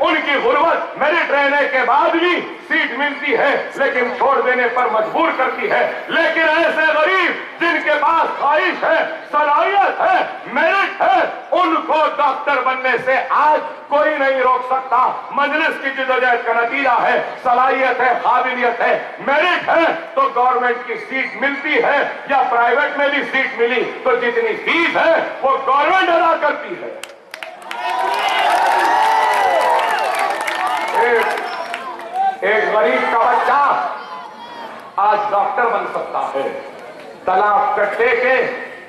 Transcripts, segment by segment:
उनकी गुर्बत मेरिट रहने के बाद भी सीट मिलती है लेकिन छोड़ देने पर मजबूर करती है। लेकिन ऐसे गरीब जिनके पास ख्वाहिश है, सलाहियत है, मेरिट है, उनको डॉक्टर बनने से आज कोई नहीं रोक सकता। मजलिस की जिद्दोजहद का नतीजा है, सलाहियत है, काबिलियत है, मेरिट है तो गवर्नमेंट की सीट मिलती है, या प्राइवेट में भी सीट मिली तो जितनी फीस है वो गवर्नमेंट अदा करती है। एक गरीब का बच्चा आज डॉक्टर बन सकता है। तालाब कट्टे के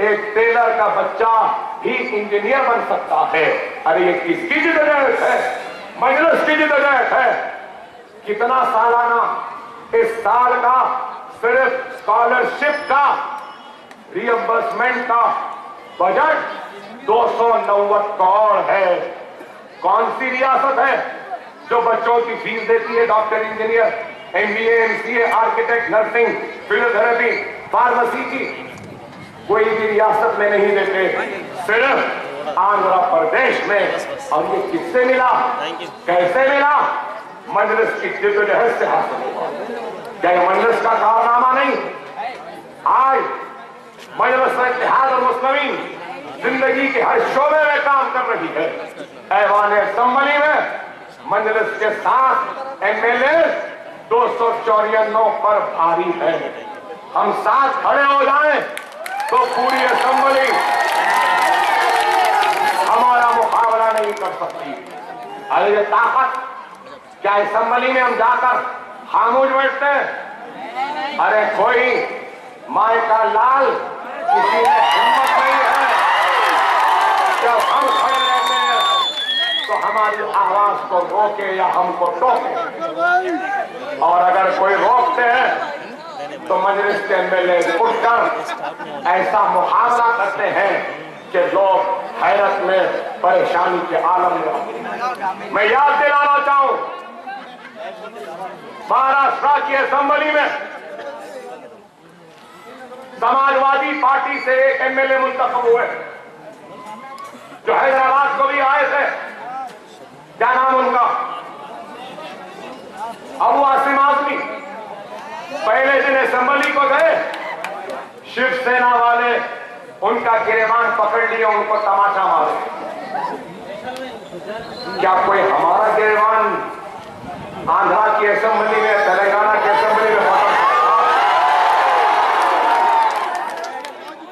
एक टेलर का बच्चा भी इंजीनियर बन सकता है। अरे ये किसकी जिद्दोजहद है? मजलिस की जिद्दोजहद है। कितना सालाना इस साल का सिर्फ स्कॉलरशिप का रिएंबर्समेंट का बजट 290 करोड़ है। कौन सी रियासत है जो बच्चों की फीस देती है doctor, engineer, MBA, MCA, architect, nursing, physiotherapy, pharmacy की? कोई भी रियासत में नहीं देते, सिर्फ आंध्र प्रदेश में। और ये किससे मिला, कैसे मिला? मजलिस की जिद्दोजहद से हासिल हुआ। क्या ये मजलिस का कारनामा नहीं? आज मजलिस इत्तेहाद और मुस्लिमीन जिंदगी के हर शोबे में काम कर रही है। ऐवान असेंबली में मजलिस के साथ एमएलए 294 पर भारी है। हम साथ खड़े हो जाएं तो पूरी असेंबली हमारा मुकाबला नहीं कर सकती। अरे ये ताकत क्या असेंबली में हम जाकर खामोश बैठते हैं? अरे कोई माए का लाल किसी में हिम्मत नहीं है। जब हम खड़े रहते हैं तो हमारी आवाज को रोके या हमको टोके, और अगर कोई रोकते हैं तो मजलिस के एमएलए उठकर ऐसा मुहावरा करते हैं कि लोग हैरत में, परेशानी के आलम में। मैं याद दिलाना चाहूं, महाराष्ट्र की असेंबली में समाजवादी पार्टी से एक एमएलए मुंतखब हुए जो हैदराबाद को भी आए थे। क्या नाम उनका? अबू आसिम आजमी। पहले दिन असेंबली को गए, शिवसेना वाले उनका गिरेबान पकड़ लिए, उनको तमाचा मारे। क्या कोई हमारा गिरेबान आंध्रा की असेंबली में, तेलंगाना की असेंबली में पकड़?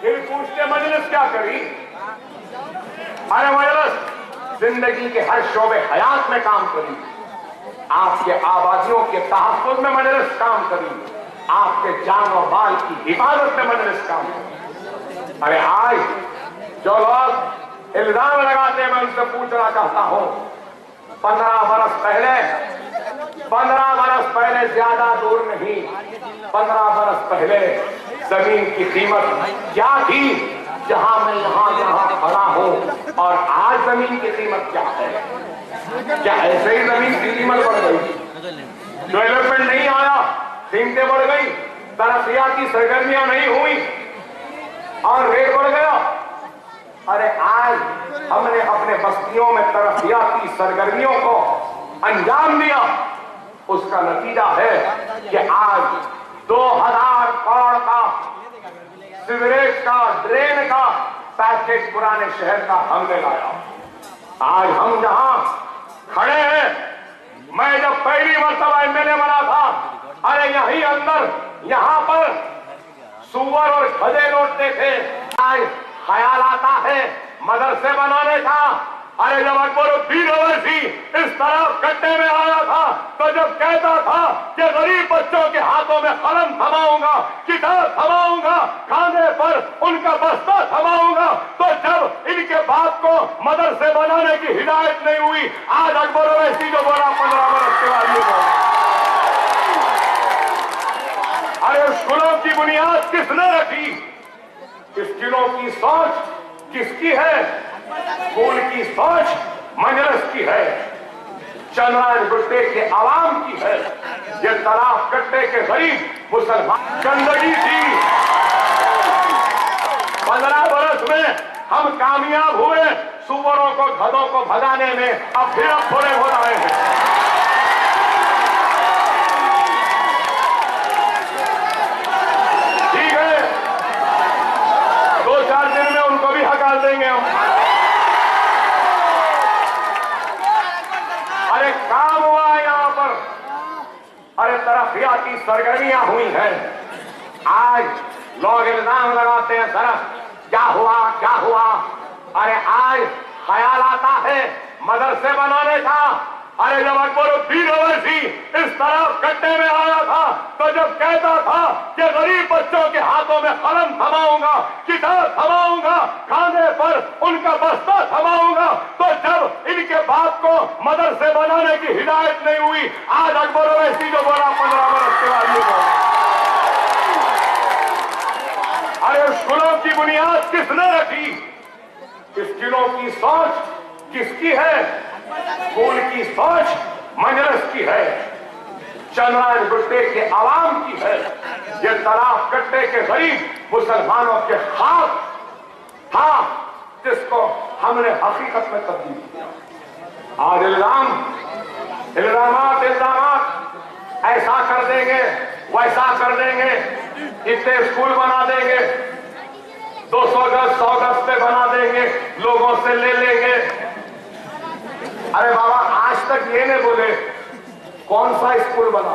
फिर पूछते मजलिस क्या करी? अरे मजलिस जिंदगी के हर शोबे हयात में काम करी, आपके आबादियों के तहफ्फुज़ में मजलिस काम करी, आपके जान और माल की हिफाजत में मजलिस काम करी। अरे आज जो लोग इल्जाम लगाते हैं, मैं उनसे पूछना चाहता हूं, 15 बरस पहले, ज्यादा दूर नहीं, 15 बरस पहले जमीन की कीमत क्या थी जहां मैं यहां खड़ा हूं, और आज जमीन की कीमत क्या है? क्या ऐसे ही जमीन की कीमत बढ़ गई? डेवलपमेंट नहीं आया, कीमतें बढ़ गई, तरक्याती सरगर्मियां नहीं हुई और रेट बढ़ गया? अरे आज हमने अपने बस्तियों में तरक्याती सरगर्मियों को अंजाम दिया, उसका नतीजा है कि आज 2000 करोड़ का सीवरेज का, ड्रेन का पैकेज पुराने शहर का हमने लाया। आज हम जहां खड़े हैं, मैं जब पहली मरतबा एमएलए बना था, अरे यहीं अंदर यहां पर सुअर और गधे लौटते थे। आज ख्याल आता है मदरसे बनाने का। अरे जब अकबरुद्दीन ओवैसी इस तरफ कट्टे में आया था तो जब कहता था कि गरीब बच्चों के हाथों में कलम थमाऊंगा, किताब थमाऊंगा, खाने पर उनका बस्ता थमाऊंगा, तो जब इनके बाप को मदरसे बनाने की हिदायत नहीं हुई, आज अकबर ओवैसी जो बोला 15 बरस के बाद ये बोला। अरे स्कूलों की बुनियाद किसने रखी? स्कूलों की सोच किसकी है? स्कूल की सोच मजलिस की है, चंद्रायन गुट्टे के आवाम की है। ये तालाब कट्टे के गरीब मुसलमान गंदगी थी। 15 बरस में हम कामयाब हुए, सुअरों को, गधों को भगाने में अब फिर थोड़े हो रहे हैं। ठीक है, 2-4 दिन में उनको भी हटा देंगे हम। अरे काम हुआ है यहाँ पर, अरे तरक्याती सरगर्मियां हुई हैं। आज लोग इल्जाम लगाते हैं सर क्या हुआ क्या हुआ। अरे आज ख्याल आता है मदरसे बनाने का। अरे जब अकबरुद्दीन ओवैसी इस तरफ कट्टे में आया था तो जब कहता था कि गरीब बच्चों के हाथों में कलम थमाऊंगा, किताब थमाऊंगा, खाने पर उनका बस्ता थमाऊंगा, तो जब इनके बाप को मदरसे बनाने की हिदायत नहीं हुई, आज अकबर ओवैसी जो बोला 15 बरस के बाद ये बोला। अरे स्कूलों की बुनियाद किसने रखी? स्कूलों की सोच किसकी है? स्कूल की सोच मजलिस की है, चंद्रायन गुट्टे के आवाम की है। ये तलाक कट्टे के गरीब मुसलमानों के खाक था जिसको हमने हकीकत में तब्दील किया। आज इल्जामात ऐसा कर देंगे वैसा कर देंगे, इतने स्कूल बना देंगे, 200 गज 100 गज पे बना देंगे, लोगों से ले लेंगे। अरे बाबा आज तक ये नहीं बोले कौन सा स्कूल बना,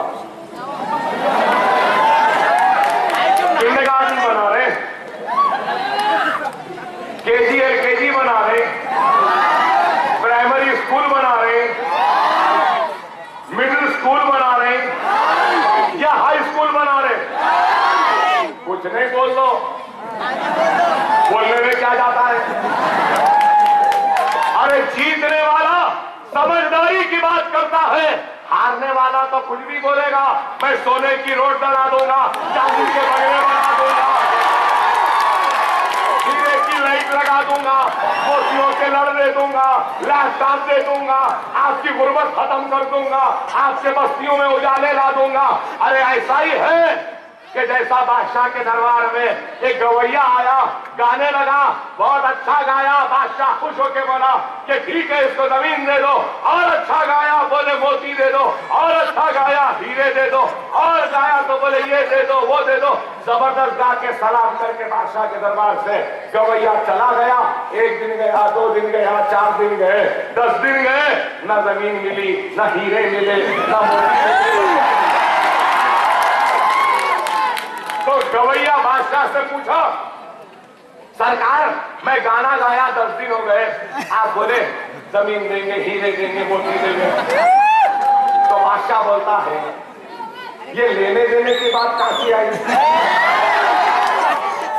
किंडरगार्टन बना रहे, केजी एलकेजी बना रहे, प्राइमरी स्कूल बना रहे, मिडिल स्कूल बना रहे या हाई स्कूल बना रहे? कुछ नहीं बोल दो, बोलने में क्या जाता है। अरे जीतने वाला समझदारी की बात करता है, हारने वाला तो कुछ भी बोलेगा। मैं सोने की रोड बना दूंगा, चांदी के बंगले बना दूंगा, हीरे की लाइट लगा दूंगा, मोतियों के लड़ दे दूंगा, लैपटॉप दे दूंगा, आपकी गुर्बत खत्म कर दूंगा, आपके बस्तियों में उजाले ला दूंगा। अरे ऐसा ही है कि जैसा बादशाह के दरबार में एक गवैया आया, गाने लगा, बहुत अच्छा गाया, बादशाह खुश होके बोला कि ठीक है इसको जमीन दे दो, और अच्छा गाया, बोले मोती दे दो, और अच्छा गाया, हीरे दे दो, और गाया तो बोले ये दे दो वो दे दो। जबरदस्त गा के सलाम करके बादशाह के दरबार से गवैया चला गया। 1 दिन गया, 2 दिन गया, 4 दिन गए, 10 दिन गए, न जमीन मिली, न हीरे मिले, न मोती। तो गवैया बादशाह से पूछा, सरकार मैं गाना गाया 10 दिन हो गए, आप बोले जमीन देंगे, हीरे देंगे, मोती देंगे। तो बादशाह बोलता है ये लेने देने की बात काफी आई,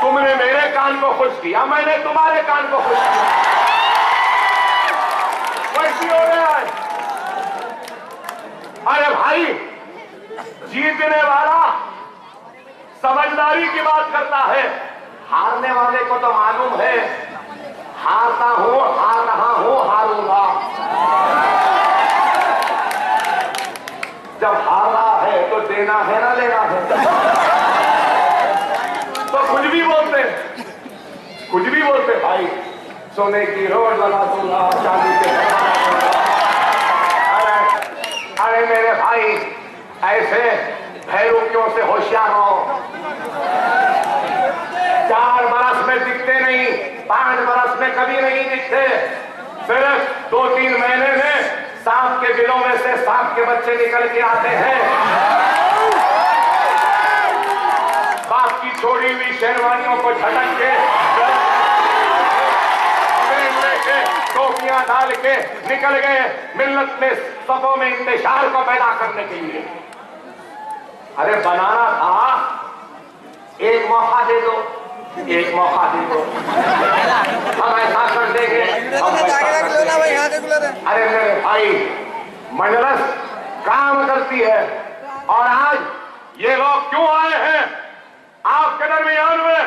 तुमने मेरे कान को खुश किया, मैंने तुम्हारे कान को खुश किया, वैसी हो गया है। अरे भाई जीतने वाला समझदारी की बात करता है, हारने वाले को तो मालूम है हारता हूं, हार रहा हूं, हारूंगा। जब हार रहा है तो देना है ना लेना है, तो कुछ भी बोलते भाई सोने की रोड बना दूंगा, चांदी के। अरे मेरे भाई ऐसे भैरूपियों से होशियार रहो। 4 बरस में दिखते नहीं, 5 बरस में कभी नहीं दिखते, सिर्फ 2-3 महीने में सांप के बिलों में से सांप के बच्चे निकल के आते हैं। बाप की छोड़ी हुई शेरवानियों को झटक के, टोपियां डाल के निकल गए मिल्लत में सबों में इंतशार को पैदा करने के लिए। अरे बनाना था, एक मौका दे दो, एक मौका दे दो, हम ऐसा कर देंगे, हम ऐसा कर देंगे। अरे मेरे भाई मजलिस काम करती है, और आज ये लोग क्यों आए हैं आपके दरमियान में?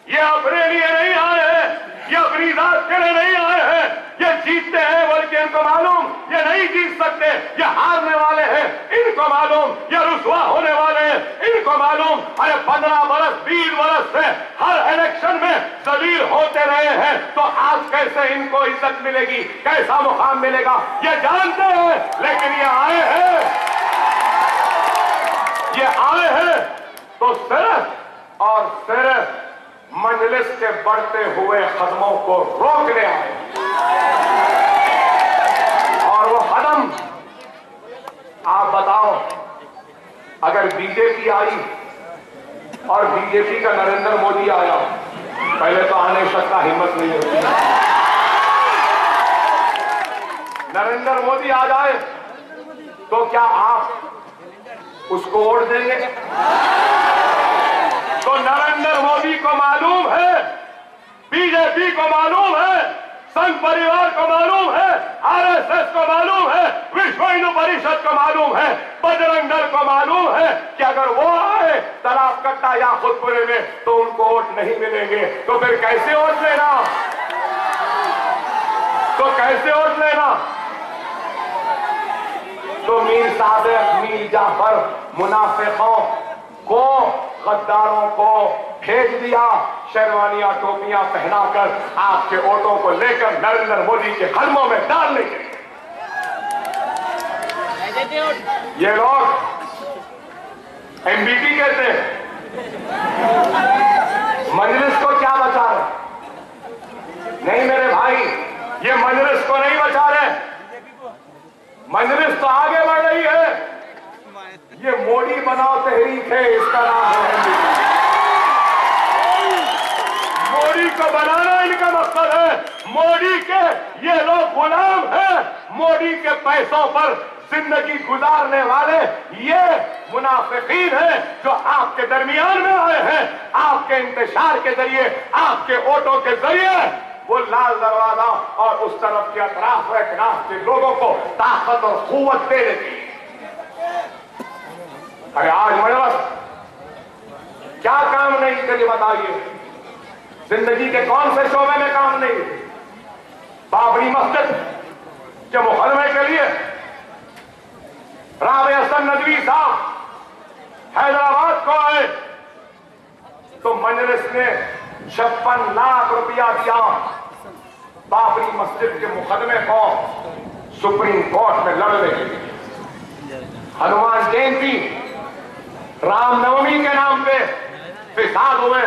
ये अपने लिए नहीं आए हैं, ये अपनी जात के लिए नहीं आए हैं, ये जीतते हैं बल्कि इनको मालूम ये नहीं जीत सकते, ये हारने वाले हैं, इनको मालूम ये रुसवा होने वाले हैं, इनको को मालूम, अरे 15 बरस 20 बरस से हर इलेक्शन में जलील होते रहे हैं, तो आज कैसे इनको इज्जत मिलेगी, कैसा मुकाम मिलेगा, ये जानते हैं। लेकिन ये आए हैं तो सिर्फ और सिर्फ मजलिस के बढ़ते हुए कदमों को रोकने आए, और वो कदम आप बताओ, अगर बीजेपी आई और बीजेपी का नरेंद्र मोदी आया, पहले तो आने तक का हिम्मत नहीं होती, नरेंद्र मोदी आ जाए तो क्या आप उसको वोट देंगे? तो नरेंद्र मोदी को मालूम है, बीजेपी को मालूम है, संघ परिवार को मालूम है, आरएसएस को मालूम है, विश्व हिंदू परिषद को मालूम है, बजरंग दल को मालूम है कि अगर वो आए तालाब कट्टा या खुदपुरे में तो उनको वोट नहीं मिलेंगे। तो फिर कैसे वोट लेना? तो मीर सादिक, मीर जाफर मुनाफिकों को, गद्दारों को भेज दिया, शेरवानियां टोपियां पहनाकर आपके वोटों को लेकर नरेंद्र मोदी के कदमों में डालने के लिए। ये लोग एमबीपी कहते हैं, मजलिस को क्या बचा रहे? नहीं मेरे भाई, ये मजलिस को नहीं बचा रहे, मजलिस तो आगे बढ़ रही है। ये मोदी बनाओ तहरीक है, इसका नाम है एमबीपी। मोदी को बनाना इनका मकसद है। मोदी के ये लोग गुलाम हैं, मोदी के पैसों पर जिंदगी गुजारने वाले ये मुनाफिकीन हैं जो आपके दरमियान में आए हैं, आपके इंतशार के जरिए, आपके वोटों के जरिए वो लाल दरवाजा और उस तरफ के अतराफ अकनाफ के लोगों को ताकत और कुव्वत दे देती है। अरे आज मजलिस क्या काम नहीं करी बताइए? जिंदगी के कौन से शोबे में काम नहीं? बाबरी मस्जिद के मुकदमे के लिए रावे हसन नदवी साहब हैदराबाद को आए तो मजलिस ने 56 लाख रुपया दिया बाबरी मस्जिद के मुकदमे को सुप्रीम कोर्ट में लड़ने के लिए। हनुमान जयंती, रामनवमी के नाम पे फिसाद हुए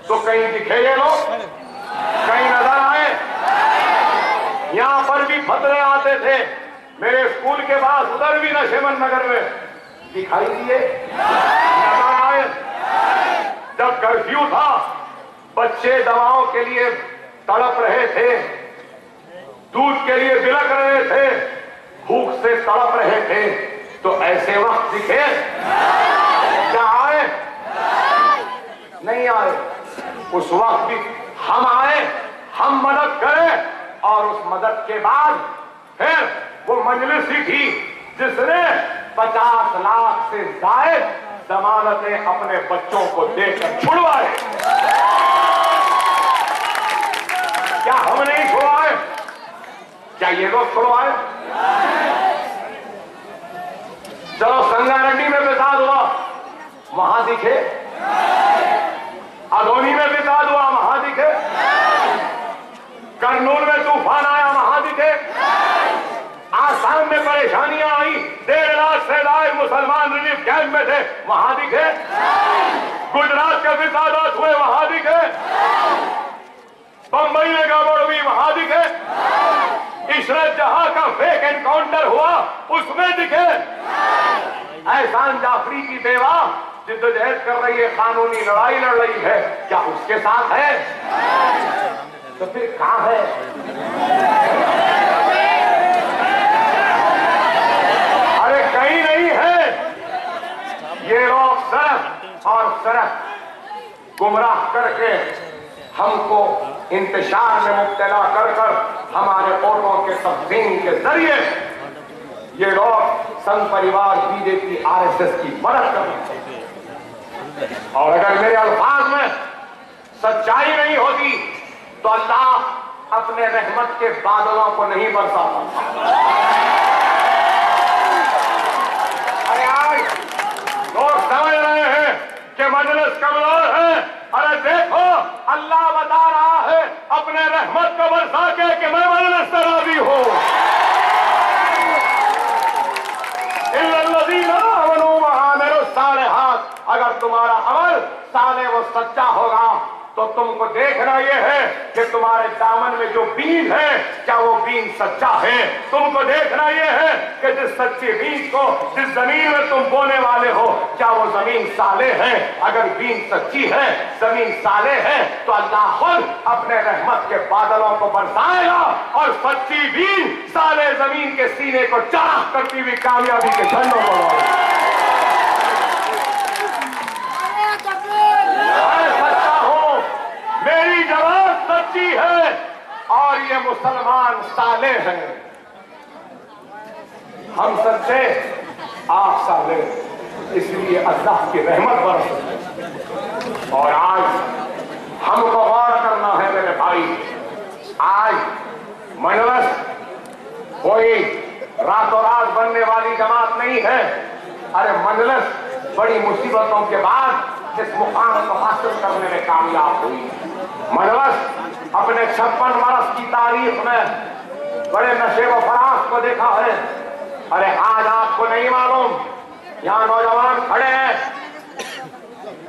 तो कहीं दिखे ये लोग? कहीं नजर आए? यहां पर भी फतरे आते थे मेरे स्कूल के पास, उधर भी नशेमन नगर में दिखाई दिए, नजर आए? जब कर्फ्यू था, बच्चे दवाओं के लिए तड़प रहे थे, दूध के लिए बिलक रहे थे, भूख से तड़प रहे थे, तो ऐसे वक्त दिखे? क्या आए? नहीं आए। उस वक्त भी हम आए, हम मदद करें, और उस मदद के बाद फिर वो मजलिस ही थी जिसने 50 लाख से ज्यादा जमानतें अपने बच्चों को देकर छुड़वाए। क्या हम नहीं छुड़वाए? क्या ये लोग छुड़वाए? चलो संगारेड्डी में फिसाद हुआ, वहां दिखे? अदोनी में फिसाद हुआ, वहां दिखे? करनूल में तूफान आया, वहां दिखे? आसाम में परेशानियां आई, 1.5 लाख से ज्यादा मुसलमान रिलीफ कैंप में थे, वहां दिखे? गुजरात के फिसादात हुए, वहां दिखे? बंबई में गड़बड़ हुई, वहां दिखे? इशरत जहां का फेक एनकाउंटर हुआ, उसमें दिखे? एहसान जाफरी की बेवा जिद्दोजहद कर रही है, कानूनी लड़ाई लड़ रही है, क्या उसके साथ है? तो फिर कहां है? अरे कहीं नहीं है। ये लोग सिर्फ और सिर्फ गुमराह करके हमको इंतशार में मुब्तला कर हमारे वोटों के तकसीम के जरिए ये लोग संघ परिवार, बीजेपी, आरएसएस की मदद कर रहे हैं। और अगर मेरे अल्फाज में सच्चाई नहीं होती तो अल्लाह अपने रहमत के बादलों को नहीं बरसाता। अरे आज लोग समझ रहे हैं मंजलिस कमजोर है। अरे देखो, अल्लाह बता रहा है अपने रहमत को बरसा के कि मैं मंजलिस से राजी हूं। अगर तुम्हारा अमल साले वो सच्चा होगा तो तुमको देखना यह है कि तुम्हारे दामन में जो बीज है क्या वो बीज सच्चा है। तुमको देखना यह है कि जिस सच्चे बीज को जिस जमीन में तुम बोने वाले हो क्या वो जमीन साले है। अगर बीज सच्ची है, जमीन साले है, तो अल्लाह खुद अपने रहमत के बादलों को बरसाएगा और सच्ची बीज साले जमीन के सीने को चाक करती हुई कामयाबी के झंडों को मेरी जमात सच्ची है और ये मुसलमान साले हैं। हम सच्चे, आप साले, इसलिए अल्लाह की रहमत बरस। और आज हमको गौर करना है मेरे भाई, आज मंजलिस कोई रातों रात बनने वाली जमात नहीं है। अरे मंजलिस बड़ी मुसीबतों के बाद इस मुकाम को हासिल करने में कामयाब हुई। मंजलिस अपने 56 बरस की तारीख में बड़े नशे व फराज को देखा है। अरे आज आपको नहीं मालूम, यहाँ नौजवान खड़े हैं,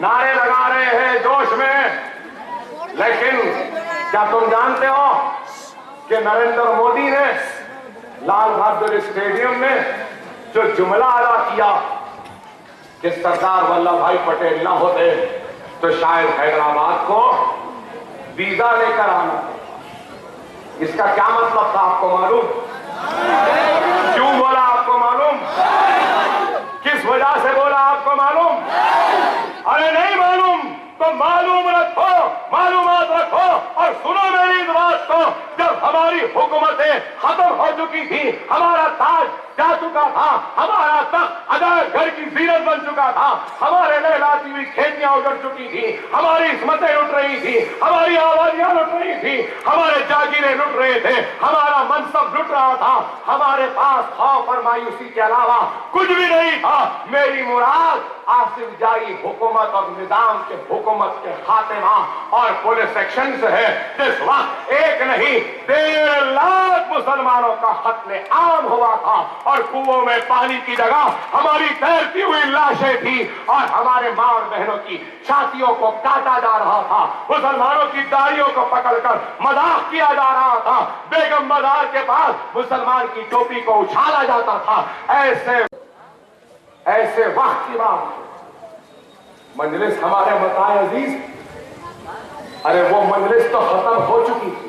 नारे लगा रहे हैं जोश में, लेकिन क्या तुम जानते हो कि नरेंद्र मोदी ने लाल बहादुर स्टेडियम में जो जुमला अदा किया कि सरदार वल्लभ भाई पटेल ना होते तो शायद हैदराबाद को वीजा लेकर आना। इसका क्या मतलब था आपको मालूम? क्यों बोला आपको मालूम? किस वजह से बोला आपको मालूम? अरे नहीं मालूम तो मालूम रखो, मालूमात रखो और सुनो मेरी इस बात को। जब हमारी हुकूमतें खत्म हो चुकी थी, हमारा ताज जा चुका था, हमारा तख्त अजायब घर की जीरत बन चुका था, हमारे लहलाती हुई खेतियां उजड़ चुकी थी, हमारी इस्मतें लुट रही थी, हमारी आबादियां लुट रही थी, हमारे जागीरे लुट रहे थे, हमारा मनसब लुट रहा था, हमारे पास खौफ और मायूसी के अलावा कुछ भी नहीं था। मेरी मुराद आसिफ जारी हुकूमत और निजाम के हुकूमत के खात्मा और पुलिस एक्शन से है। जिस वक्त एक नहीं 1.5 लाख मुसलमानों का कत्ले आम हुआ था और कुओं में पानी की जगह हमारी तैरती हुई लाशें थी और हमारे मां और बहनों की छातियों को काटा जा रहा था, मुसलमानों की दाढ़ियों को पकड़कर मजाक किया जा रहा था, बेगम बाजार के पास मुसलमान की टोपी को उछाला जाता था। ऐसे वक्त की बात मंजलिस हमारे मताए अजीज, अरे वो मंजलिस तो खत्म हो चुकी थी,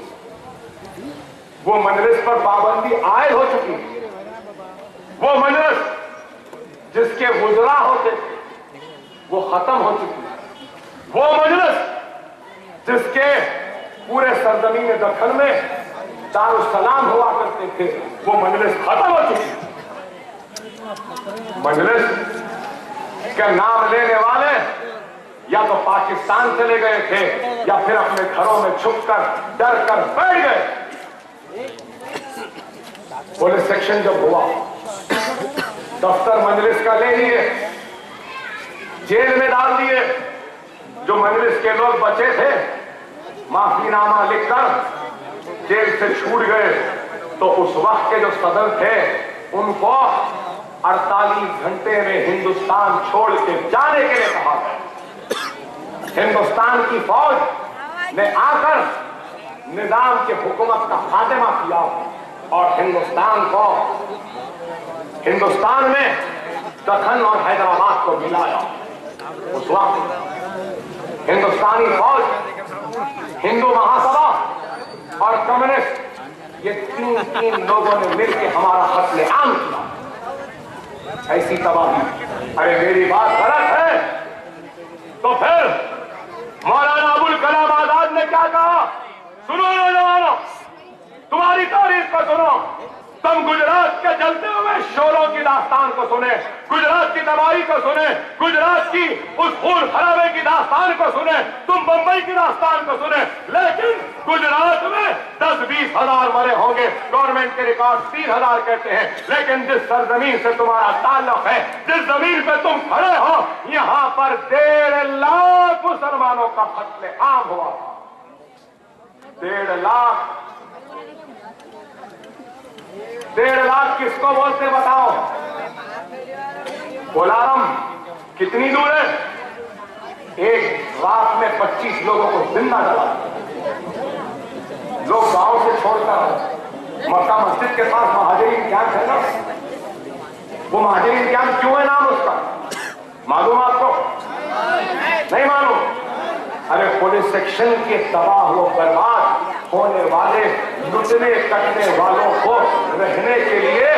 वो मंजलिस पर पाबंदी आयद हो चुकी थी, वो मंजलिस जिसके गुजरा होते वो खत्म हो चुकी, वो मंजलिस जिसके पूरे सरजमीन दखन में दारुस्सलाम हुआ करते थे वो मंजलिस खत्म हो चुकी। मंजलिस के नाम लेने वाले या तो पाकिस्तान चले गए थे या फिर अपने घरों में छुपकर डर कर बैठ गए। पुलिस सेक्शन जब हुआ, दफ्तर मंजलिस का ले लिए, जेल में डाल दिए। जो मंजलिस के लोग बचे थे माफीनामा लिखकर जेल से छूट गए, तो उस वक्त के जो सदर थे उनको 48 घंटे में हिंदुस्तान छोड़ के जाने के लिए कहा गया। हिंदुस्तान की फौज ने आकर निजाम के हुकूमत का खात्मा किया और हिंदुस्तान में दखन और हैदराबाद को मिलाया। उस वक्त हिंदुस्तानी फौज, हिंदू महासभा और कम्युनिस्ट, ये तीन लोगों ने मिलकर हमारा कत्लेआम किया। ऐसी तबाही। अरे मेरी बात गलत है तो फिर मौलाना अबुल कलाम आजाद ने क्या कहा? सुनो नौजवानों, तुम्हारी तारीफ को सुनो। तुम गुजरात के जलते हुए शोलों की दास्तान को सुने, गुजरात की तबाही को सुने, गुजरात की उस खून खराबे की दास्तान को सुने, तुम बंबई की दास्तान को सुने, लेकिन गुजरात में 10-20 हजार मरे होंगे। गवर्नमेंट के रिकॉर्ड 3000 कहते हैं, लेकिन जिस सरजमीन से तुम्हारा ताल्लुक है, जिस जमीन पे तुम खड़े हो, यहाँ पर 1.5 लाख का कत्लेआम हुआ। 1.5 लाख किसको बोलते बताओ? कोलारम कितनी दूर है? एक रात में 25 लोगों को जिंदा जला। लोग गांव से छोड़कर मक्का मस्जिद के पास महाजरीन कैंप है ना, वो महाजरीन कैंप क्यों है नाम उसका? मालूम आपको? नहीं मालूम? अरे पुलिस सेक्शन के तबाह हो बर्बाद होने वाले लुटने कटने वालों को रहने के लिए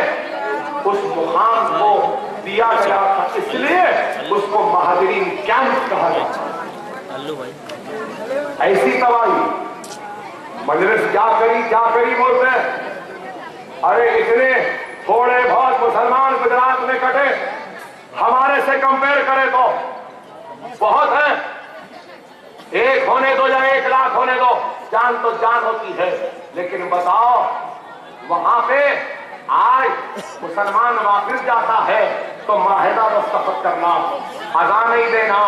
उस मुकाम को दिया गया था, इसलिए उसको महाजरीन कैंप कहा जाता है। ऐसी तबाही मजलिस क्या करी बोलते हैं। अरे इतने थोड़े बहुत मुसलमान गुजरात में कटे, हमारे से कंपेयर करें तो बहुत है। 1 होने दो या 1 लाख होने दो, जान तो जान होती है, लेकिन बताओ वहां पे आज मुसलमान वापस जाता है तो माहिदा दस्तखत करना, अज़ान नहीं देना,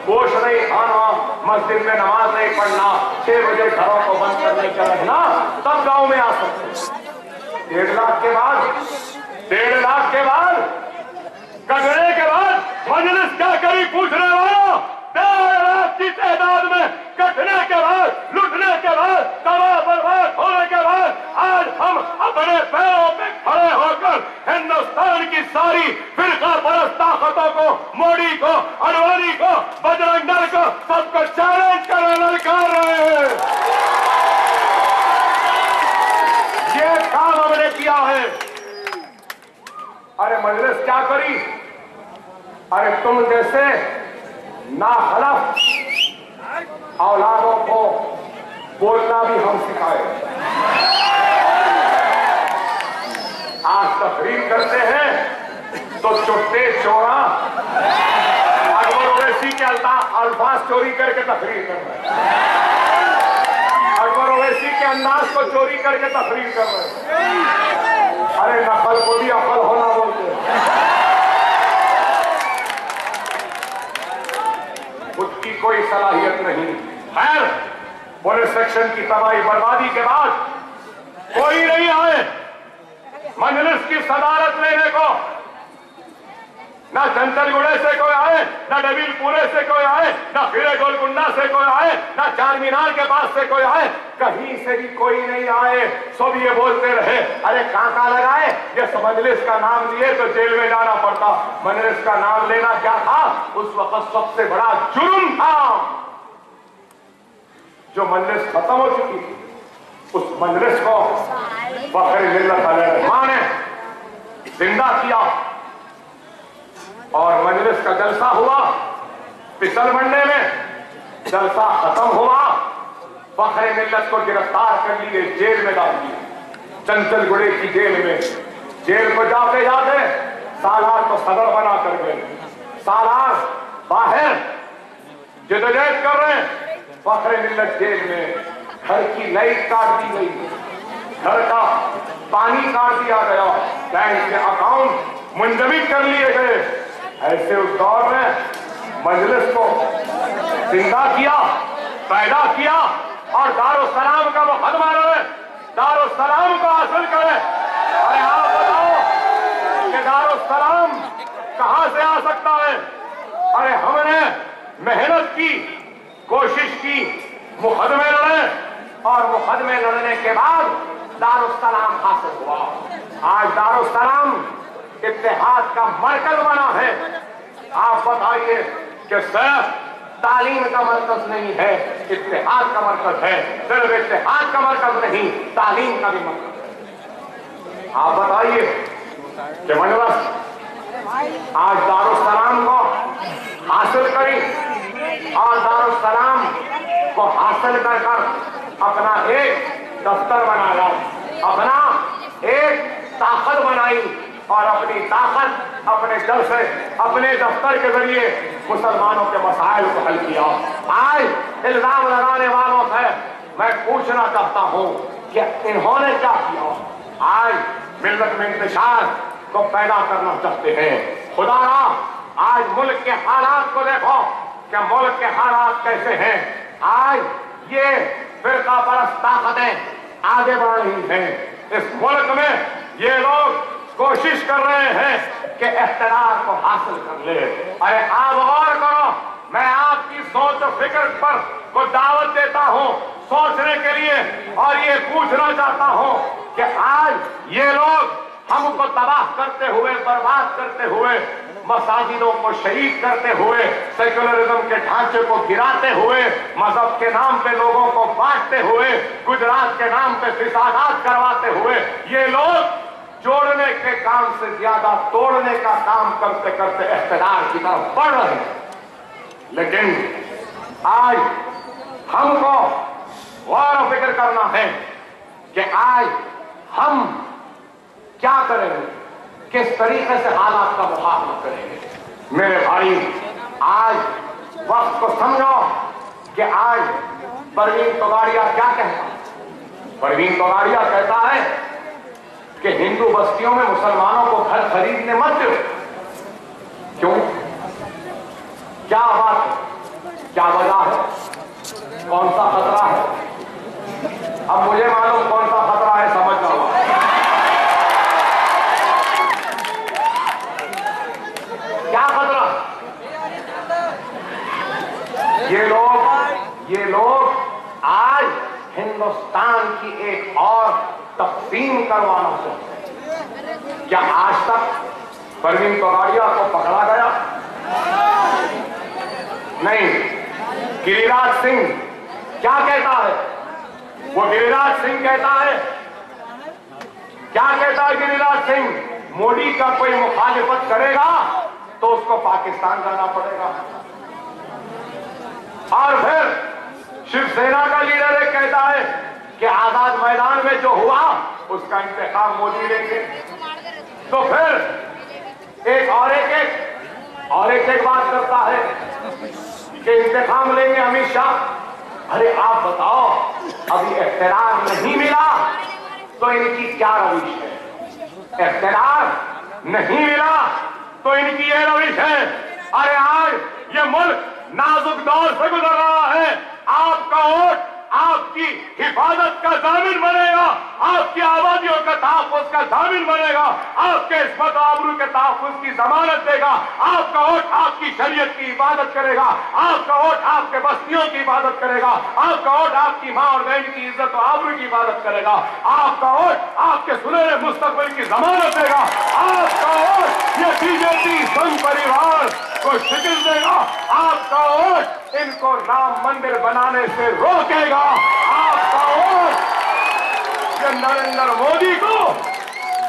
गोश्त नहीं खाना, मस्जिद में नमाज नहीं पढ़ना, 6 बजे घरों को बंद करने का रखना, तब गांव में आ सकते। 1.5 लाख के बाद 1.5 लाख के बाद कटने के बाद मजलिस क्या करी पूछने वाला? 1.5 लाख की तादाद में कटने के बाद, लुटने के बाद, तबाह बर्बाद होने के बाद आज हम अपने पैरों पे खड़े होकर हिंदुस्तान की सारी फिरका परस्त ताकतों को, मोदी को, अडवाणी को, बजरंग दल को, सबको चैलेंज कर ललकार रहे हैं। ये काम हमने किया है। अरे मजलिस क्या करी? अरे तुम जैसे नाखलफ औलादों को बोलना भी हम सिखाए। आज तकरीर करते हैं तो चुट्टे चोरा अकबर ओवैसी के अल्फाज चोरी करके तकरीर कर रहे हैं। अकबर ओवैसी के अंदाज को चोरी करके तकरीर कर रहे हैं। अरे नकल को भी अकल होना बोलते हैं। उसकी कोई सलाहियत नहीं। खैर, पुलिस सेक्शन की तबाही बर्बादी के बाद कोई नहीं आए मजलिस की सदारत लेने को। ना चंचलगुड़े से कोई आए, ना डबीलपुरे से कोई आए, ना खीरे गोलकुंडा से कोई आए, ना चार मीनार के पास से कोई आए, कहीं से भी कोई नहीं आए। सब ये बोलते रहे, अरे कांटा लगाए, ये मजलिस का नाम लिए तो जेल में जाना पड़ता। मजलिस का नाम लेना क्या था? उस वक्त सबसे बड़ा जुर्म था। जो मजलिस खत्म हो चुकी थी, उस मजलिस को फखर मिल्लत अलैहिर्रहमान ने जिंदा किया और मजलिस का जलसा हुआ पिसल मंडे में। जलसा खत्म हुआ, फखर मिल्लत को गिरफ्तार कर लिए, जेल में डाल दिया, चंचलगुड़े की जेल में। जेल को जाते जाते सालार को सदर बना कर गए। सालार बाहर जदोजहद कर रहे हैं, फखर मिल्लत जेल में। घर की लाइट काट दी गई, घर का पानी काट दिया गया, बैंक के अकाउंट मुंजमद कर लिए गए। ऐसे उस दौर में मजलिस को जिंदा किया, पैदा किया और दारुस्सलाम का मुकदमा लड़े, दारुस्सलाम को हासिल करे। अरे आप बताओ कि दारुस्सलाम कहां से आ सकता है? अरे हमने मेहनत की, कोशिश की, मुकदमे लड़े और मुकदमे लड़ने के बाद दारुस्सलाम हासिल हुआ। आज दारुस्सलाम इत्तेहाद का मरकज बना है। आप बताइए कि सिर्फ तालीम का मरकज नहीं है, इत्तेहाद का मरकज है। सिर्फ इत्तेहाद का मरकज नहीं, तालीम का भी मरकज है। आप बताइए कि मजलिस आज दारुस्सलाम को हासिल करी और दारुस्सलाम को हासिल कर अपना एक दफ्तर बनाया, अपना एक ताकत बनाई और अपनी ताकत अपने दल से, अपने दफ्तर के जरिए मुसलमानों के मसाइल को हल किया। आज इल्जाम लगाने वालों से मैं पूछना चाहता हूं कि इन्होंने क्या किया? आज मिल्लत में इंतशार को पैदा करना चाहते हैं। खुदा आज मुल्क के हालात को देखो कि मुल्क के हालात कैसे हैं। आज ये फिरका परस्त ताकतें आगे बढ़ रही हैं। इस मुल्क में ये लोग कोशिश कर रहे हैं कि इख्तियार को हासिल कर ले। अरे आप गौर करो, मैं आपकी सोच और फिक्र पर को दावत देता हूं सोचने के लिए, और ये पूछना चाहता हूं कि आज ये लोग हमको तबाह करते हुए, बर्बाद करते हुए, मसाजिदों को शहीद करते हुए, सेक्युलरिज्म के ढांचे को गिराते हुए, मजहब के नाम पे लोगों को बांटते हुए, गुजरात के नाम पे फिसादात करवाते हुए, ये लोग जोड़ने के काम से ज्यादा तोड़ने का काम करते करते इख्तियार की तरफ बढ़ रहे हैं। लेकिन आज हमको गौर और फिक्र करना है कि आज हम क्या करेंगे, किस तरीके से हालात का मुकाबला करेंगे। मेरे भाई, आज वक्त को समझो कि आज परवीन तोगाड़िया क्या कहता है। परवीन तोगाड़िया कहता है कि हिंदू बस्तियों में मुसलमानों को घर खरीदने मत दो। क्यों? क्या बात है, क्या वजह है, कौन सा खतरा है? अब मुझे मालूम कौन सा खतरा है, समझ जाओ। क्या खतरा? ये लोग आज हिंदुस्तान की एक और तकसीम करवाना चाहते हैं। क्या आज तक परवीन तोगाड़िया को पकड़ा गया? नहीं। गिरिराज सिंह क्या कहता है? वो गिरिराज सिंह कहता है, क्या कहता है गिरिराज सिंह? मोदी का कोई मुखालिफत करेगा तो उसको पाकिस्तान जाना पड़ेगा। और फिर शिवसेना का लीडर एक कहता है कि आजाद मैदान में जो हुआ उसका इंतकाम मोदी लेंगे। तो फिर एक बात करता है कि इंतकाम लेंगे अमित शाह। अरे आप बताओ, अभी इख्तियार नहीं मिला तो इनकी क्या रविश है? इख्तियार नहीं मिला तो इनकी ये रविश है। अरे आज ये मुल्क नाजुक दौर से गुजर रहा है। आपका वोट आपकी हिफाजत का जामिन बनेगा, आपकी आबादियों का तहफ़्फ़ुज़ का जामिन बनेगा, आपके इस्मत और आबरू के तहफ़्फ़ुज़ की जमानत देगा। आपका वोट आपकी शरीयत की इबादत करेगा, आपका वोट आपके बस्तियों की इबादत करेगा, आपका वोट आपकी माँ और बहन की इज्जत और आबरू की इबादत करेगा, आपका वोट आपके सुनहरे मुस्तक़बिल की जमानत देगा, आपका वोट ये बीजेपी संघ परिवार को शिकल देगा, आपका वोट इनको राम मंदिर बनाने से रोकेगा, आपका वोट ये नरेंद्र मोदी को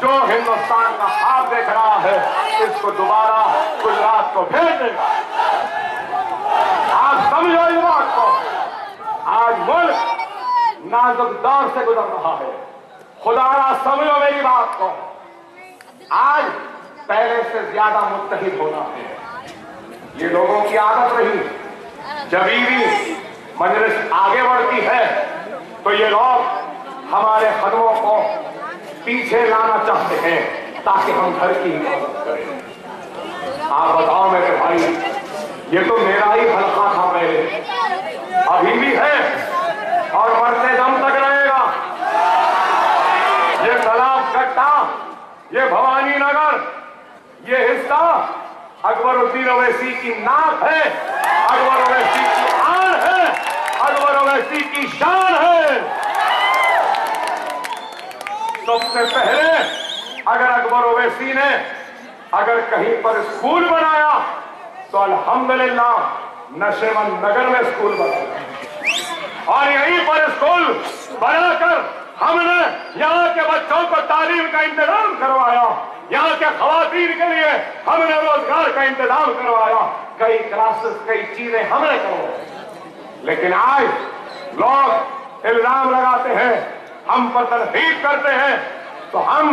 जो हिंदुस्तान का ख्वाब देख रहा है इसको दोबारा गुजरात को भेज देगा। आप समझो इस बात को। आज मुल्क नाजुक दौर से गुजर रहा है। खुदारा समझो मेरी बात को। आज पहले से ज्यादा मुत्तहिद होना है। ये लोगों की आदत रही, जब भी मजलिस आगे बढ़ती है तो ये लोग हमारे कदमों को पीछे लाना चाहते हैं ताकि हम घर की हिफाजत करें। आप बताओ मेरे भाई, ये तो मेरा ही हल्का था पहले, अभी भी है और मरते दम तक रहेगा। ये तालाब कट्टा, ये भवानी नगर, ये हिस्सा अकबर-उद्दीन ओवैसी की नाक है, अकबर ओवैसी की आन है, अकबर ओवैसी की शान है। सबसे पहले अगर अकबर ओवैसी ने अगर कहीं पर स्कूल बनाया तो अल्हम्दुलिल्लाह नशेबंद नगर में स्कूल बनाया, और यहीं पर स्कूल बनाकर हमने यहाँ के बच्चों को तालीम का इंतजाम करवाया, यहाँ के खवातीन के लिए हमने रोजगार का इंतजाम करवाया, कई क्लासेस, कई चीजें हमने करवाई। लेकिन आज लोग इल्जाम लगाते हैं, हम पर तनकीद करते हैं, तो हम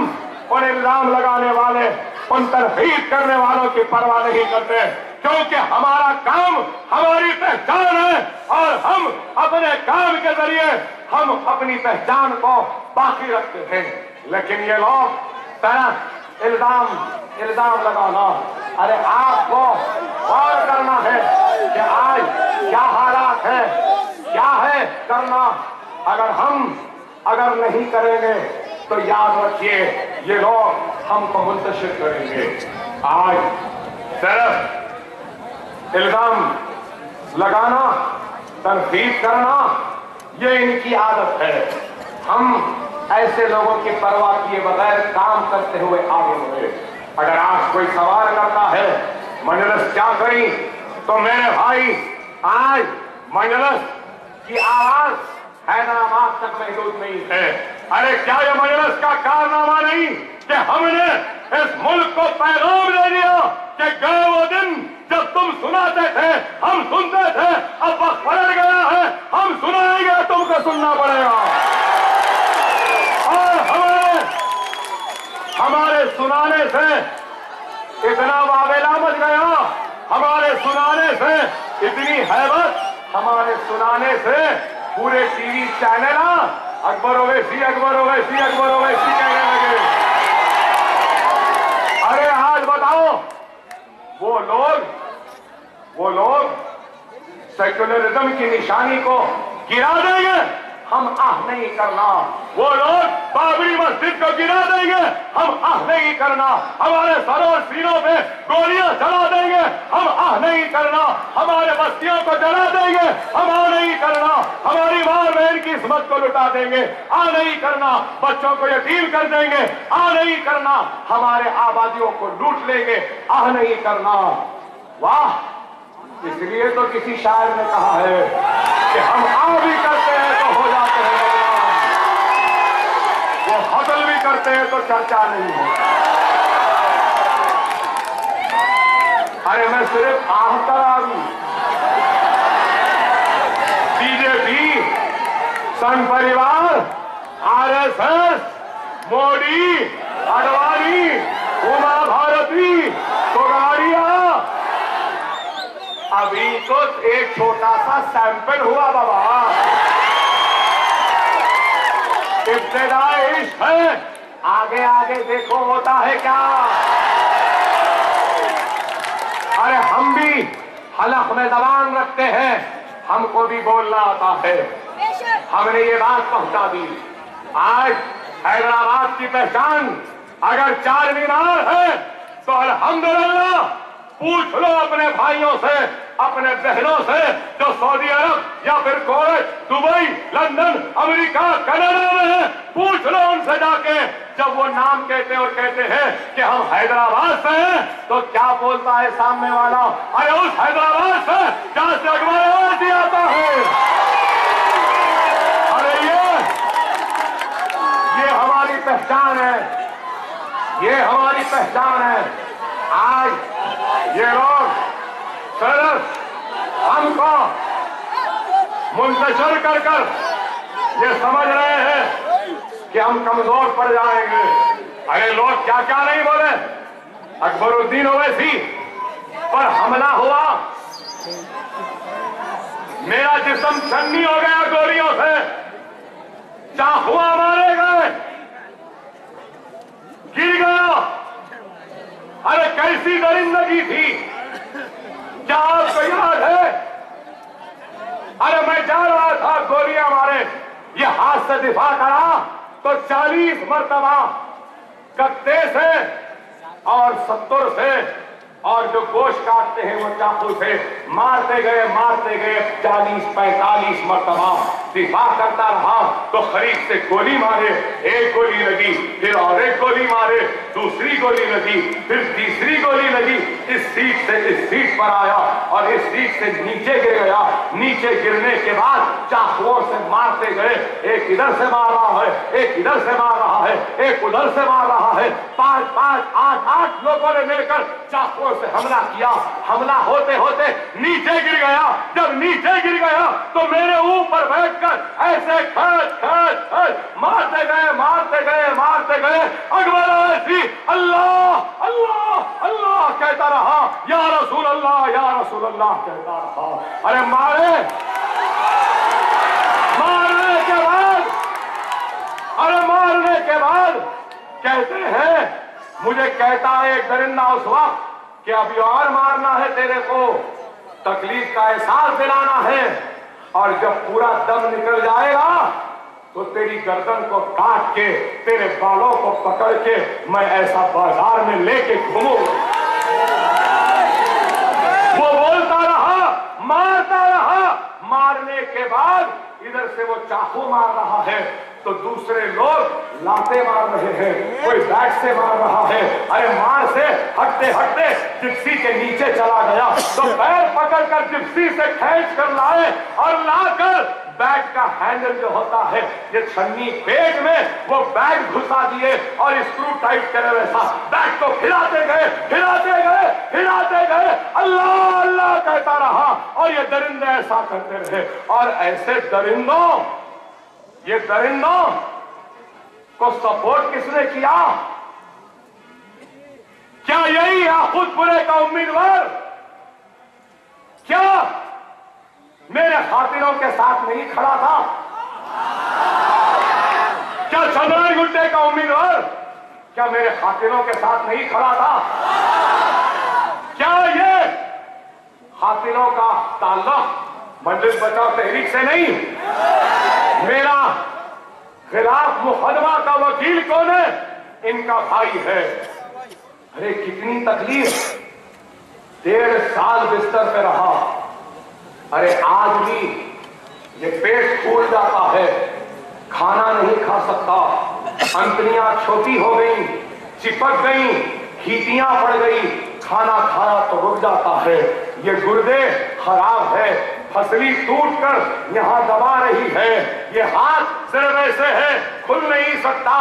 उन इल्जाम लगाने वाले, उन तनकीद करने वालों की परवाह नहीं करते, क्योंकि हमारा काम हमारी पहचान है और हम अपने काम के जरिए हम अपनी पहचान को बाकी रखते हैं। लेकिन ये लोग तरह इल्जाम लगाना, अरे आपको गौर करना है कि आज क्या हालात है, करना अगर नहीं करेंगे तो याद रखिए ये लोग हमको मुंतशिर करेंगे। आज सिर्फ इल्जाम लगाना, तनकीद करना, ये इनकी आदत है। हम ऐसे लोगों की परवाह किए बगैर काम करते हुए आगे बढ़े। अगर आज कोई सवाल करता है मजलिस क्या करी, तो मेरे भाई आज मजलिस की आवाज हैदराबाद तक महदूद नहीं है। अरे क्या ये मजलिस का कारनामा नहीं कि हमने इस मुल्क को पैगाम दे दिया कि गए वो दिन जब तुम सुनाते थे, हम सुनते थे, अब वक्त पलट गया है, हम सुनाएंगे, तुमको सुनना पड़ेगा। और हमारे सुनाने से इतना वावेला मच गया, हमारे सुनाने से इतनी हैबत, हमारे सुनाने से पूरे टीवी चैनल अकबर ओवैसी अकबर ओवैसी अकबर ओवैसी कहने लगे। अरे आज बताओ वो लोग सेक्युलरिज्म की निशानी को गिरा देंगे, हम आह नहीं करना। वो लोग बाबरी मस्जिद को गिरा देंगे, हम आह नहीं करना। हमारे सरों और सीनों पे गोलियां चला देंगे, हम आह नहीं करना। हमारे बस्तियों को जला देंगे, हम आह नहीं करना। हमारी मां बहन की इस्मत को लुटा देंगे, आह नहीं करना। बच्चों को यतीम कर देंगे, आह नहीं करना। हमारे आबादियों को लूट लेंगे, आह नहीं करना। वाह, इसलिए तो किसी शायर ने कहा है कि हम आह भी करते हैं तो हो जाते हैं बदनाम, वो हसल भी करते हैं तो चर्चा नहीं होता। अरे मैं सिर्फ आह करा दूं, बीजेपी, संघ परिवार, आरएसएस, मोदी, अडवाणी, उमा भारती, तोगाड़िया, अभी तो एक छोटा सा सैंपल हुआ बाबा। इब्तिदाई इश्क है, आगे आगे देखो होता है क्या। अरे हम भी हलक में जबान रखते हैं, हमको भी बोलना आता है। हमने ये बात पहुंचा दी। आज हैदराबाद की पहचान अगर चार मीनार है तो अल्हम्दुलिल्लाह, पूछ लो अपने भाइयों से, अपने बहनों से जो सऊदी अरब या फिर Kuwait, Dubai, London, America, Canada में है, पूछ लो उनसे जाके। जब वो नाम कहते और कहते हैं कि हम हैदराबाद से हैं, तो क्या बोलता है सामने वाला? अरे उस हैदराबाद से जहां से अकबर ओवैसी आता है। अरे ये हमारी पहचान है, ये हमारी पहचान है। आज ये लोग सिर्फ हमको मुंतशिर कर कर ये समझ रहे हैं कि हम कमजोर पड़ जाएंगे। अरे लोग क्या क्या नहीं बोले। अकबरुद्दीन ओवैसी पर हमला हुआ, मेरा जिस्म छन्नी हो गया गोलियों से, चाकुआ मारे गए, गिर गया। अरे कैसी दरिंदगी थी, क्या आपको याद है? अरे मैं जा रहा था, गोलियां मारे, ये हाथ से दिफा करा तो 40 मरतबा कत्ते से और 70 से, और जो गोश्त काटते हैं वो चाकू से मारते गए 40-45 मरतबा दिफा करता रहा। तो करीब से गोली मारे, एक गोली लगी, फिर और एक गोली मारे, दूसरी गोली लगी, फिर तीसरी गोली लगी। इस सीट से इस सीट पर आया और इस सीट से नीचे गिर गया। नीचे गिरने के बाद चाकुओं से मारते गए, एक इधर से मार रहा है, एक इधर से मार रहा है, एक उधर से मार रहा है। 5-5, 8-8 लोगों ने मिलकर चाकुओं से हमला किया। हमला होते होते नीचे गिर गया। जब नीचे गिर गया तो मेरे ऊपर बैठकर ऐसे मारते गए। अकबर ओवैसी अल्लाह अल्लाह अल्लाह कहता रहा, या रसूल अल्लाह कहता रहा। अरे मारने के बाद कहते हैं, मुझे कहता है एक दरिंदा उस वक्त कि अभी और मारना है तेरे को, तकलीफ का एहसास दिलाना है। और जब पूरा दम निकल जाएगा तो तेरी गर्दन को काट के तेरे बालों को पकड़ के मैं ऐसा बाजार में लेके घूमूंगा। वो बोलता रहा, मारता रहा, मारने के बाद इधर से वो चाकू मार रहा है तो दूसरे लोग लाते मार रहे हैं, कोई बैट से मार रहा है। अरे मार से हटते हटते जिप्सी के नीचे चला गया तो पैर पकड़कर जिप्सी से खींच कर लाए और लाकर बैट का हैंडल जो होता है ये छन्नी पेट में वो बैट घुसा दिए और स्क्रू टाइट करे वैसा बैट को हिलाते गए हिलाते गए हिलाते गए, अल्लाह अल्लाह कहता रहा और ये दरिंदे ऐसा करते रहे। और ऐसे दरिंदों, ये दरिंदों को सपोर्ट किसने किया? क्या यही याकूतपुरे का उम्मीदवार क्या मेरे खातिरों के साथ नहीं खड़ा था? क्या चंद्रायन गुट्टे का उम्मीदवार क्या मेरे खातिरों के साथ नहीं खड़ा था? क्या ये खातिरों का ताल्लुक मंजिल बचाओ तहरीक से नहीं? मेरा खिलाफ मुकदमा का वकील कौन है? इनका भाई है। अरे कितनी तकलीफ, 1.5 साल बिस्तर पे रहा। अरे आज भी ये पेट फूल जाता है, खाना नहीं खा सकता, अंतड़ियां छोटी हो गई, चिपक गई, खींचियां पड़ गई, खाना खाया तो रुक जाता है। ये गुर्दे खराब है, फसली टूटकर यहां दबा रही है, ये हाथ सिर्फ ऐसे है, खुल नहीं सकता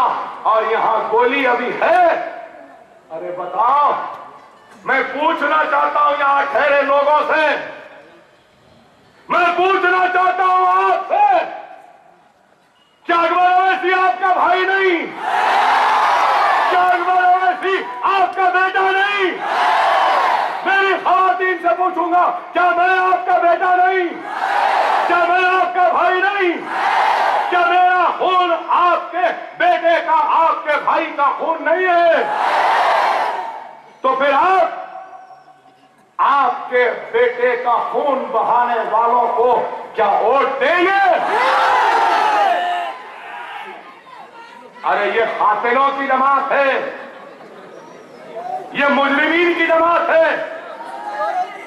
और यहां गोली अभी है। अरे बताओ, मैं पूछना चाहता हूं यहां ठहरे लोगों से, मैं पूछना चाहता हूं आपसे, क्या अकबर ओवैसी आपका भाई नहीं? क्या अकबर ओवैसी आपका बेटा नहीं? मेरी खवातीन से पूछूंगा, क्या मैं आपका बेटा नहीं? क्या मैं आपका भाई नहीं? क्या मेरा खून आपके बेटे का, आपके भाई का खून नहीं है? तो फिर आपके बेटे का खून बहाने वालों को क्या वोट देंगे? अरे ये कातिलों की जमात है, ये मुजरिमीन की जमात है,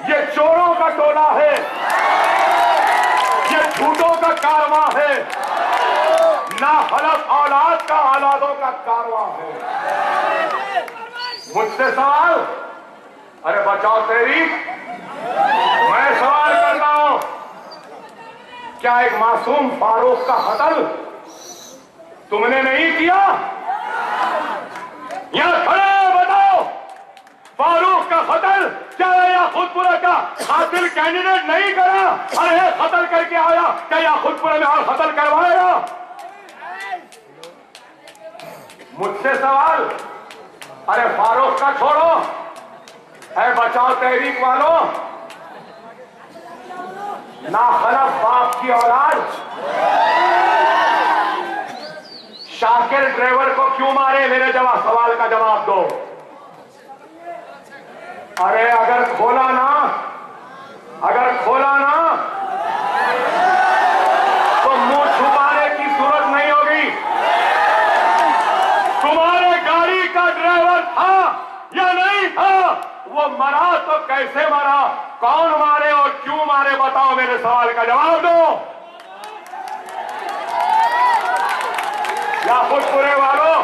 ये चोरों का टोला है, ये झूठों का कारवां है, नाहलफ औलाद का औलादों का कारवां है। मुझसे सवाल, अरे बचाओ तहरीक, मैं सवाल करता हूं, क्या एक मासूम फारूक का कत्ल तुमने नहीं किया? यहां खड़े बताओ, फारूक का कत्ल क्या याकूतपुरा का कातिल कैंडिडेट नहीं करा? अरे कत्ल करके आया, क्या याकूतपुरा में और कत्ल करवाएगा? मुझसे सवाल, अरे फारूक का छोड़ो, है बचाओ तहरीक वालों, नाखलफ बाप की औलाद शाकिर ड्राइवर को क्यों मारे? मेरे सवाल का जवाब दो। अरे अगर खोला ना तो मुंह छुपाने की जरूरत नहीं होगी। तुम्हारे गाड़ी का ड्राइवर था या नहीं था? वो मरा तो कैसे मरा, कौन मारे और क्यों मारे? बताओ, मेरे सवाल का जवाब दो। याकूतपुरे वालों,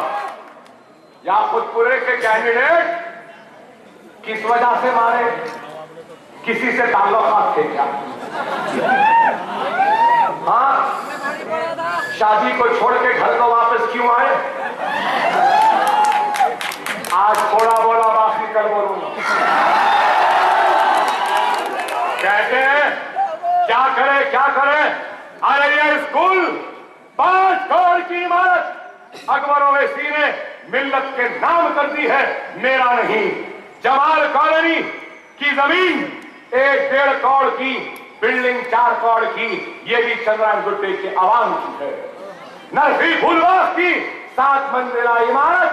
याकूतपुरे के कैंडिडेट किस वजह से मारे? किसी से ताल्लुकात थे क्या? हाँ, शादी को छोड़ के घर को वापस क्यों आए? आज थोड़ा बोला, बाकी कल बोलूंगा। कहते हैं क्या करे? अरे ये स्कूल 5 करोड़ की इमारत अकबर ओवैसी ने मिल्लत के नाम कर दी है, मेरा नहीं। जमाल कॉलोनी की जमीन 1-1.5 करोड़ की, बिल्डिंग 4 करोड़ की, ये भी चंद्रायन गुट्टे के आवाम की है। नरसी फूलवास की 7 मंजिला इमारत,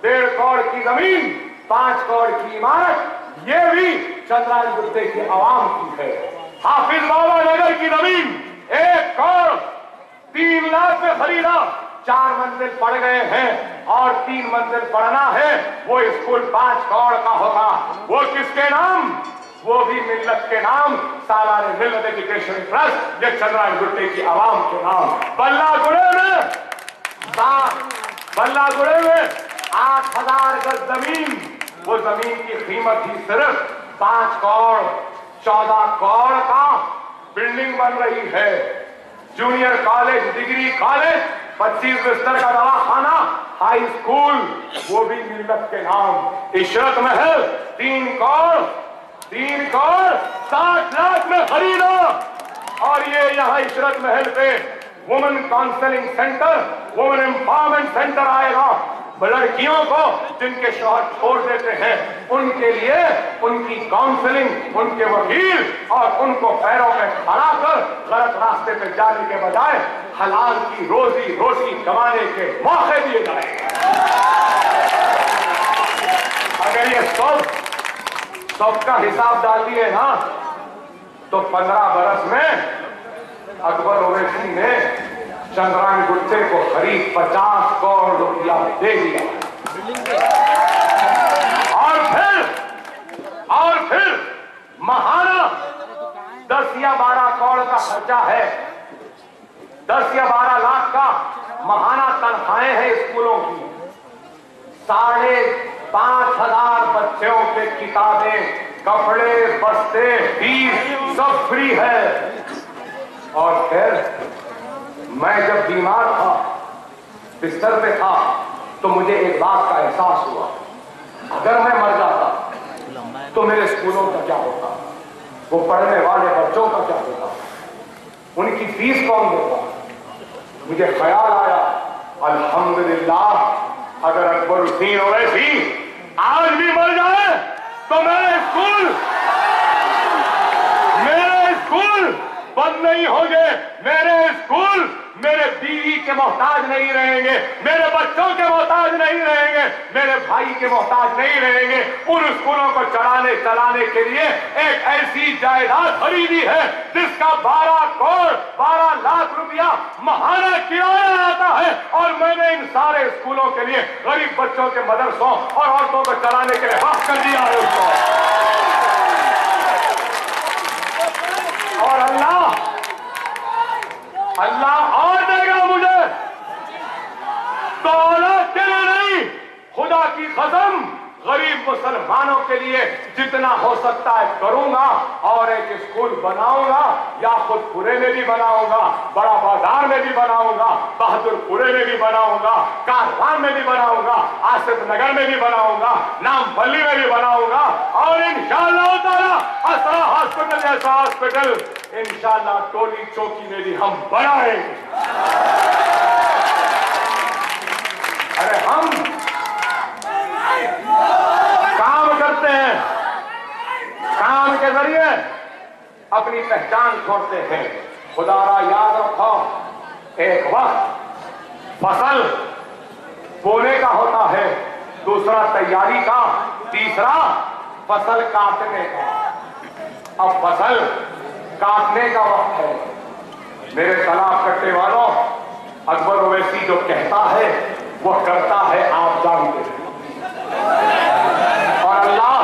1.5 करोड़ की जमीन, 5 करोड़ की इमारत, ये भी चंद्रायन गुट्टे के आवाम की है। हाफिज बाबा नगर की जमीन 3 लाख में खरीदा। 4 मंजिल पड़ गए हैं और 3 मंजिल पढ़ना है। वो स्कूल 5 करोड़ का होगा। वो किसके नाम? वो भी मिल्लत के नाम, सालाने मिल्लत एजुकेशन ट्रस्ट, ये चंद्रायन गुट्टे की आवाम के नाम। बल्लागुड़े में 8000 गज जमीन, वो जमीन की कीमत ही सिर्फ 5 करोड़ 14 करोड़ का बिल्डिंग बन रही है। जूनियर कॉलेज, डिग्री कॉलेज, 25 बिस्तर का दवाखाना, हाई स्कूल, वो भी मिल्लत के नाम। इशरत महल 3 करोड़ 60 लाख में खरीदा। और ये यहाँ इशरत महल पे women counselling centre, women empowerment centre आएगा। लड़कियों को जिनके शौहर छोड़ देते हैं, उनके लिए उनकी काउंसलिंग, उनके वकील और उनको पैरों में खड़ा कर गलत रास्ते पे जाने के बजाय हलाल की रोजी रोटी कमाने के मौके दिए जाएंगे। अगर ये सबका हिसाब डाल दिए ना, तो 15 बरस में अकबर ओवैसी ने चंद्रायन गुट्टे को करीब 50 करोड़ रुपया दे दिया। और फिर महाना 10 या 12 करोड़ का खर्चा है। 10 या 12 लाख का महाना तनख्वाहें हैं स्कूलों की। 5,500 बच्चों के किताबें, कपड़े, बस्ते, फीस सब फ्री है। और फिर मैं जब बीमार था, बिस्तर पे था, तो मुझे एक बात का एहसास हुआ, अगर मैं मर जाता तो मेरे स्कूलों का क्या होता, वो पढ़ने वाले बच्चों का क्या होता, उनकी फीस कौन देता। मुझे ख्याल आया, अल्हम्दुलिल्लाह अगर अकबरुद्दीन ओवैसी आज भी मर जाए तो मेरे स्कूल बंद नहीं होंगे। मेरे स्कूल मेरे बीवी के मोहताज नहीं रहेंगे, मेरे बच्चों के मोहताज नहीं रहेंगे, मेरे भाई के मोहताज नहीं रहेंगे। उन स्कूलों को चलाने के लिए एक ऐसी जायदाद खरीदी है जिसका 12 लाख रुपया महाना किराया आता है। और मैंने इन सारे स्कूलों के लिए गरीब बच्चों के मदरसों और औरतों को चलाने के लिए वक्फ कर दिया है उसको। और अल्लाह और देगा मुझे, तो औलाद के लिए नहीं, खुदा की कसम गरीब मुसलमानों के लिए जितना हो सकता है करूंगा। और एक स्कूल बनाऊंगा, या खुदपुरे में भी बनाऊंगा, बड़ा बाजार में भी बनाऊंगा, बहादुरपुरे में भी बनाऊंगा, कारवान में भी बनाऊंगा, आसिफ नगर में भी बनाऊंगा, नामपल्ली में भी बनाऊंगा। और इंशाअल्लाह ताला असरा हॉस्पिटल जैसा हॉस्पिटल इंशाअल्लाह टोली चौकी में भी हम बनाएंगे। अरे हम काम करते हैं, काम के जरिए अपनी पहचान छोड़ते हैं। खुदारा याद रखो, एक वक्त फसल बोने का होता है, दूसरा तैयारी का, तीसरा फसल काटने का। अब फसल काटने का वक्त है। मेरे तालाब कट्टे वालों, अकबर ओवैसी जो कहता है वो करता है, आप जानते हैं। और अल्लाह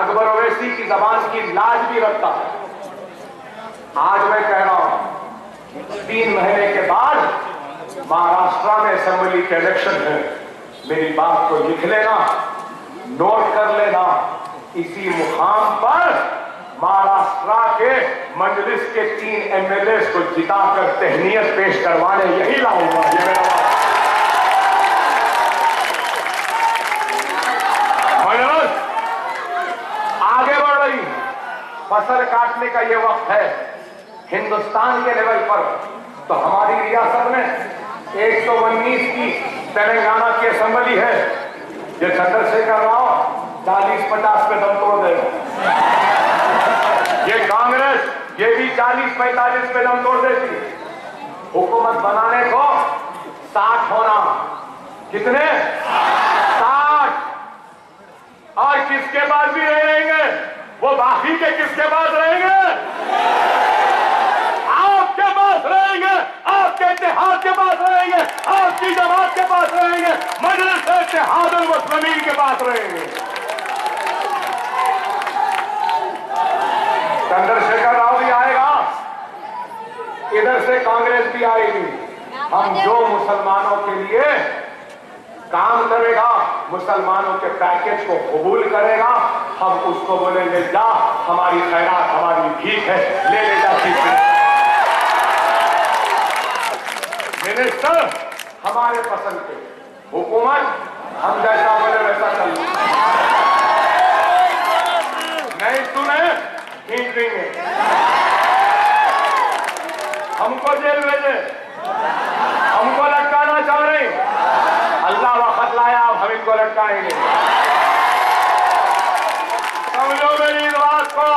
अकबर ओवैसी की जबान की लाज भी रखता है। आज मैं कह रहा हूं, 3 महीने के बाद महाराष्ट्र में असेंबली के इलेक्शन है। मेरी बात को लिख लेना, नोट कर लेना। इसी मुकाम पर महाराष्ट्र के मजलिस के 3 MLA को जिताकर तहनीयत पेश करवाने यही लाऊंगा। ये मेरा मजलिस आगे बढ़ रही, फसल काटने का ये वक्त है। हिंदुस्तान के लेवल पर तो हमारी रियासत में 119 की तेलंगाना की असेंबली है। ये चंद्रशेखर राव 40-50 पे दम तोड़ देगा। ये कांग्रेस, ये भी 40-45 पे दम तोड़ देती। हुकूमत बनाने को 60 होना, कितने 60। और किसके पास भी रहेंगे, वो बाकी के किसके पास रहेंगे, आपके पास रहेंगे, आपके इत्तेहाद मुस्लिमीन के पास रहेंगे। चंद्रशेखर राव भी आएगा, इधर से कांग्रेस भी आएगी। हम जो मुसलमानों के लिए काम करेगा, मुसलमानों के पैकेज को कबूल करेगा, हम उसको बोलेंगे जा, हमारी खैरात हमारी भीख है, ले जा ठीक है। मिनिस्टर हमारे पसंद के, हुकूमत हम जैसा बोले वैसा चल, नहीं सुने खींच देंगे, हमको जेल भेजे, हमको लटकाना चाह रहे, अल्लाह वक्त लाया अब हम इनको लटकाएंगे। समझो मेरी इस बात को,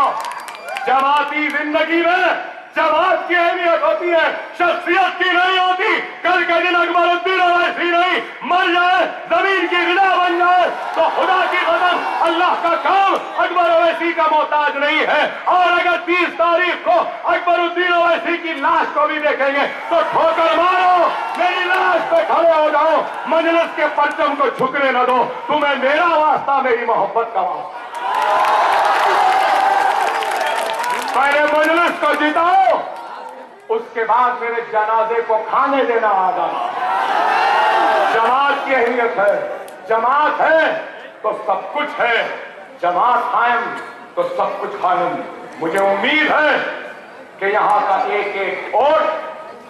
जमाती जिंदगी में जमात की अहमियत होती है, शख्सियत की नहीं होती। कल के दिन अकबरुद्दीन ओवैसी नहीं मर जाए, जमीन की गिला बन जाए तो खुदा की कसम अल्लाह का काम अकबर ओवैसी का मोहताज नहीं है। और अगर 30 तारीख को अकबरुद्दीन ओवैसी की लाश को भी देखेंगे तो ठोकर मारो, मेरी लाश पे खड़े हो जाओ, मजलिस के परचम को झुकने न दो। तुम्हें मेरा वास्ता, मेरी मोहब्बत का वास्ता। पहले मजलिस को जिताओ, उसके बाद मेरे जनाजे को खाने देना आगा। जमात की अहमियत है, जमात है तो सब कुछ है, जमात कायम तो सब कुछ कायम। मुझे उम्मीद है कि यहाँ का एक एक वोट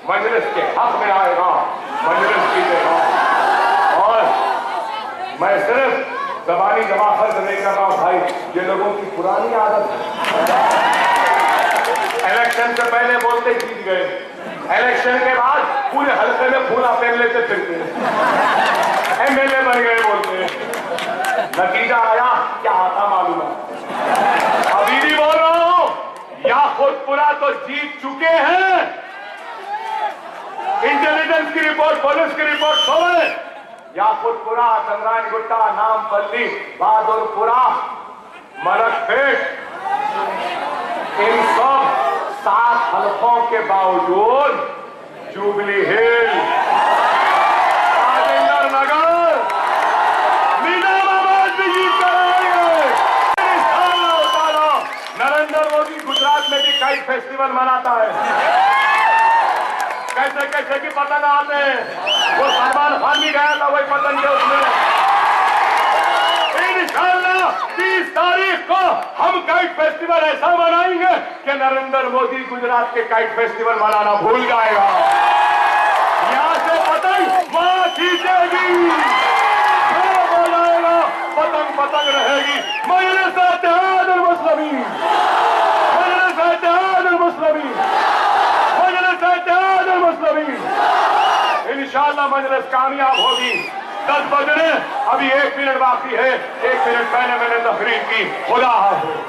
मजलिस के हक में आएगा, मजलिस जीतेगा। और मैं सिर्फ जबानी जमाखर्च नहीं कर रहा हूं भाई, ये लोगों की पुरानी आदत है। इलेक्शन से पहले बोलते जीत गए, इलेक्शन के बाद पूरे हल्के में फूला पहन लेते फिरते, एमएलए बन गए बोलते, नतीजा आया क्या आता मालूम है। अभी भी बोल रहा हूं, याकूतपुरा तो जीत चुके हैं। इंटेलिजेंस की रिपोर्ट, पुलिस की रिपोर्ट सोए, याकूतपुरा, चंद्रायन गुट्टा, नामपल्ली, बहादुरपुरा, मलकपेट, इन सब 7 हलकों के बावजूद जुबली हिल, राजेंद्र नगर, निजामाबाद भी जीत कर आएंगे। नरेंद्र मोदी गुजरात में भी काइट फेस्टिवल मनाता है, कैसे कैसे की पतंग आते हैं, वो सलमान खान भी गया था वही पतंग के उसमें। इंशाअल्लाह 30 तारीख को हम काइट फेस्टिवल ऐसा मनाएंगे कि नरेंद्र मोदी गुजरात के काइट फेस्टिवल मनाना भूल जाएगा। यहाँ से पतंग वहां खींचेगी, बोलाएगा पतंग पतंग रहेगी। मजलिस इत्तेहादुल मुस्लिमीन, मजलिस इत्तेहादुल मुस्लिमीन, मजलिस इत्तेहादुल मुस्लिमीन। इंशाअल्लाह मजलिस कामयाब होगी। 10 बजने अभी 1 मिनट बाकी है, 1 मिनट पहले मैंने तकरीर की। खुदा हाफिज़।